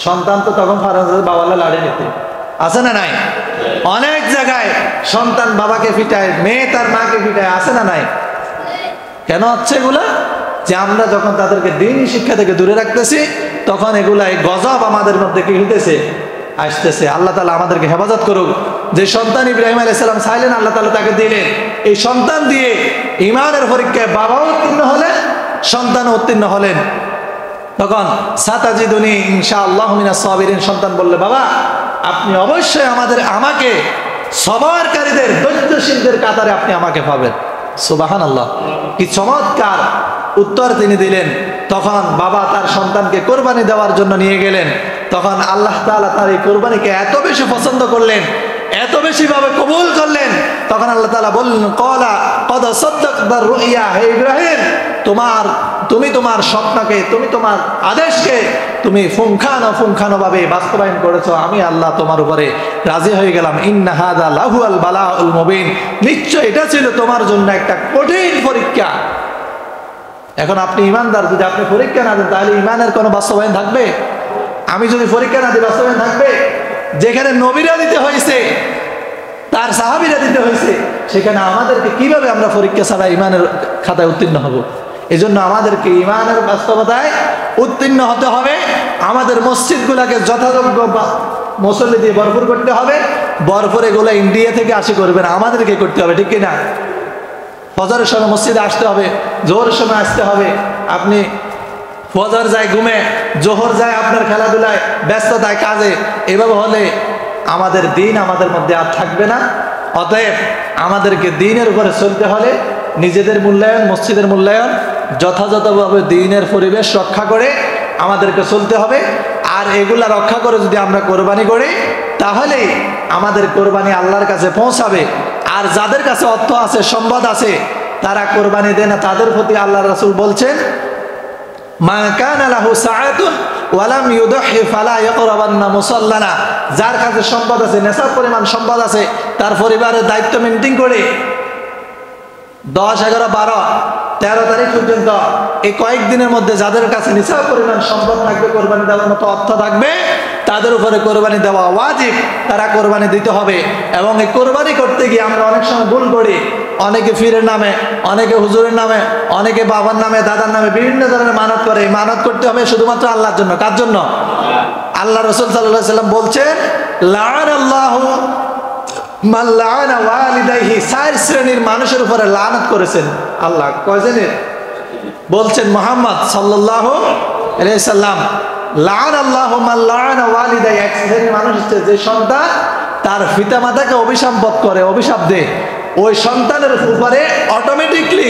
S1: সন্তান তো তখন বাবালা লাড়ে নিতে আছে না নাই? অনেক জায়গায় সন্তান বাবাকে পিটায়, মেয়ে তার মাকে পিটায়, আছে না নাই? কেন হচ্ছে এগুলা? যে আমরা যখন তাদেরকে দ্বীনি শিক্ষা থেকে দূরে রাখতেছি, তখন এগুলা এই গজব আমাদের মধ্যে কি হইতেছে, আসতেছে। আল্লাহ তাআলা আমাদেরকে হেফাজত করুক। যে সন্তান ইব্রাহিম আলাইহিস সালাম চাইলেন, আল্লাহ তাআলা তাকে দিলেন। এই সন্তান দিয়ে ঈমানের পরীক্ষায় বাবাও উত্তীর্ণ হলেন, সন্তানও উত্তীর্ণ হলেন। তখন সাতাজিদুনি ইনশাআল্লাহু মিনাস সাবিরিন, সন্তান বললে বাবা, আপনি অবশ্যই আমাকে সবরকারীদের, ধৈর্যশীলদের কাতারে আপনি আমাকে পাবেন। সুবহানাল্লাহ। কি চমৎকার উত্তর তিনি দিলেন। তখন বাবা তার সন্তানকে কোরবানি দেওয়ার জন্য নিয়ে গেলেন। তখন আল্লাহ তাআলা তার এই কোরবানিকে এত বেশি পছন্দ করলেন, এত বেশি ভাবে কবুল করলেন। তখন আল্লাহ তাআলা বললেন, ক্বালা ক্বাদ সাদ্দাকতা রুইয়া। হে ইব্রাহিম, তুমি তোমার স্বপ্নকে, তুমি তোমার আদেশকে তুমি পুঙ্খানো ভাবে বাস্তবায়ন করেছো। আমি আল্লাহ তোমার উপরে রাজি হয়ে গেলাম। ইন্না হাযা লাহুল বালাউল মুবিন, নিশ্চয় এটা ছিল তোমার জন্য একটা কঠিন পরীক্ষা। এখন আপনি ইমানদার, যদি আপনি পরীক্ষা না দেন তাহলে ইমানের কোনো বাস্তবায়ন থাকবে? আমি যদি পরীক্ষা না দিই বাস্তবায়ন থাকবে? যেখানে নবীরা দিতে হয়েছে, তার সাহাবীরা দিতে হয়েছে, সেখানে আমাদেরকে কিভাবে আমরা পরীক্ষা ছাড়া ইমানের খাতায় উত্তীর্ণ হব? এজন্য আমাদেরকে ইমানের বাস্তবতায় উত্তীর্ণ হতে হবে। আমাদের মসজিদগুলোকে যথাযোগ্য মুসল্লি দিয়ে ভরপুর করতে হবে। ভরপুর এগুলো ইন্ডিয়া থেকে আসি করবে না, আমাদেরকে করতে হবে, ঠিক কিনা? ফজরের সময় মসজিদে আসতে হবে, জোহরের সময় আসতে হবে। আপনি ফজর যায় ঘুমে, জোহর যায় আপনার খেলাধুলায়, ব্যস্ততায়, কাজে, এভাবে হলে আমাদের দিন আমাদের মধ্যে আর থাকবে না। অতএব আমাদেরকে দিনের উপরে চলতে হলে নিজেদের মূল্যায়ন, মসজিদের মূল্যায়ন, যথাযথভাবে দিনের পরিবেশ রক্ষা করে আমাদেরকে চলতে হবে। আর এগুলা রক্ষা করে যদি আমরা কোরবানি করি, তাহলে আমাদের কোরবানি আল্লাহর কাছে পৌঁছাবে। আর যাদের কাছে অর্থ আছে, সম্পদ আছে, তারা কোরবানি দেয় না, তাদের প্রতি আল্লাহ রাসূল বলছেন, মা কানা লাহু সাআতুন ওয়া লাম ইউদহি ফালা ইয়াকরাবান্না মুসাল্লানা। যার কাছে সম্পদ আছে, নেশার পরিমাণ সম্পদ আছে, তার পরিবারের দায়িত্ব মেইনটেইন করে 10, 11, 12, 13 তারিখ পর্যন্ত এই কয়েকদিনের মধ্যে যাদের কাছে নিসাব পরিমাণ সম্পদ থাকবে, কোরবানি দেওয়ার মতো অর্থ থাকবে, তাদের উপরে কোরবানি দেওয়া ওয়াজিব। তারা কোরবানি দিতে হবে। এবং এই কোরবানি করতে গিয়ে আমরা অনেক সময় ভুল করি। অনেকে ফিরের নামে, অনেকে হুজুরের নামে, অনেকে বাবার নামে, দাদার নামে বিভিন্ন ধরনের মানত করে। মানত করতে হবে শুধুমাত্র আল্লাহর জন্য। কার জন্য? আল্লাহ রাসূল সাল্লাল্লাহু আলাইহি ওয়াসাল্লাম বলছেন, লাআনাল্লাহু মান লাআনা ওয়ালিদাইহি। 4 শ্রেণীর মানুষের উপরে লানত করেছেন আল্লাহ। কয় শ্রেণীর? বলছেন মুহাম্মদ সাল্লাল্লাহু আলাইহি সাল্লাম, লাআনাল্লাহু মান লাআনা ওয়ালিদাইহি। এক শ্রেণীর মানুষ হচ্ছে যে সন্তান তার পিতামাতাকে অভিসম্বোধন করে, অভিশাপ দেয়, ওই সন্তানের উপরে অটোমেটিকলি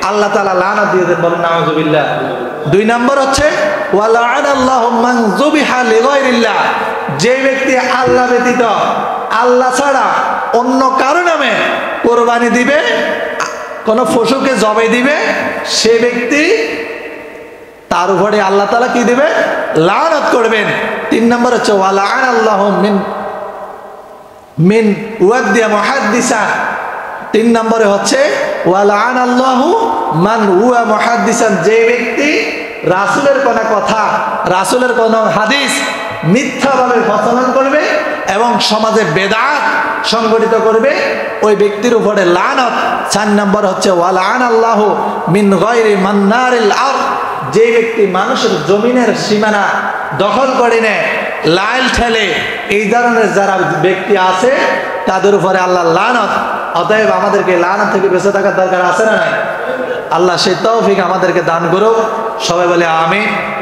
S1: আল্লাহ তাআলা লানত দিয়ে দেন। বলেন নাউযুবিল্লাহ। 2 নম্বর হচ্ছে ওয়া লাআনাল্লাহু মান যুবিহা লিগায়রিল্লাহ। যে ব্যক্তি আল্লাহ ব্যতীত, আল্লাহ ছাড়া অন্য কারো নামে কোরবানি দিবে, কোন পশুকে জবাই দিবে, সে ব্যক্তি, তার উপরে আল্লাহ তাআলা কি দিবে? লানত করবেন। 3 নম্বর হচ্ছে ওয়া লাআনাল্লাহু মিন ওয়াদিয়া মুহাদ্দিসা। 3 নম্বরে হচ্ছে ওয়া লাআনাল্লাহু মান হুয়া মুহাদ্দিসান। যে ব্যক্তি রাসূলের কোন কথা, রাসূলের কোন হাদিস মিথ্যাভাবে প্রচলন করবে এবং সমাজে বেদাত সংগঠিত করবে, ওই ব্যক্তির উপরে লানত। 4 নম্বর হচ্ছে ওয়া লাআনাল্লাহু মিন গায়রি মান্নারিল আরদ। যে ব্যক্তি মানুষের জমিনের সীমানা দখল করে নেয়, লাইল ঠেলে এই ধরনের যারা ব্যক্তি আছে তাদের উপরে আল্লাহ লানত। অতএব আমাদেরকে লানত থেকে বেঁচে থাকার দরকার আছে না নাই? আল্লাহ সেই তৌফিক আমাদেরকে দান করুক। সবাই বলে আমিন।